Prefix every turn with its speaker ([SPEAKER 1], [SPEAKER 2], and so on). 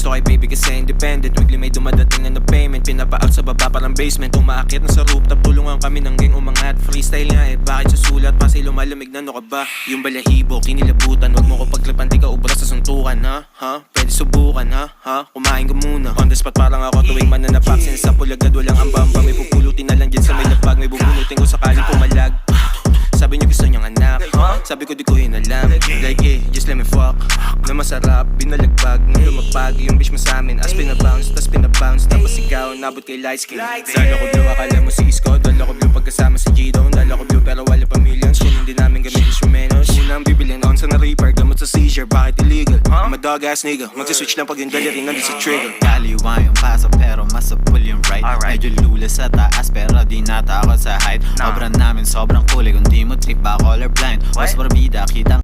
[SPEAKER 1] gusto kay baby kasi independent. Weekly may dumadating na payment. Pinapa-out sa baba parang basement. Umaakit na sa rooftop, tulungan kami ng gang umangat. Freestyle nga eh, bakit susulat pa sa'yo lumalamig na no ka ba? Yung balahibo, kinilabutan. Wag mo ko paglapan, di ka ubra sa suntukan. Ha? Pwede subukan, ha? Kumain ka muna. On the spot parang ako tuwing mananapak. Sinasampol agad, walang ambamba. May pupulutin na lang dyan sa may lapag. May bubunutin ko sakaling pumalag. Sabi niyo gusto niyang anak, sabi ko di ko inalam. Like just let me fuck. Na masarap, binalagbag, nang lumapag. Yung bitch mo sa amin, as pinabounce, tas pinabounce. Tapos ikaw, nabot kay light skin. Dala ko blue, akala mo si Isko. Dala ko blue pagkasama si G-Done. Dala ko blue pero wala pa millions. Kung hindi namin gamit instrumentos. Unang bibilin on sa na-reaper, gamot sa seizure, bakit illegal? I'm a dog ass nigga, magsiswitch lang pag yung dali rin nandun sa trigger.
[SPEAKER 2] Kaliwa yung paso pero masapul yung right. Medyo lula sa taas pero di natakot sa height. Obra namin sobrang kulay, kung di mo trip ba colorblind. Mas barbida, kitang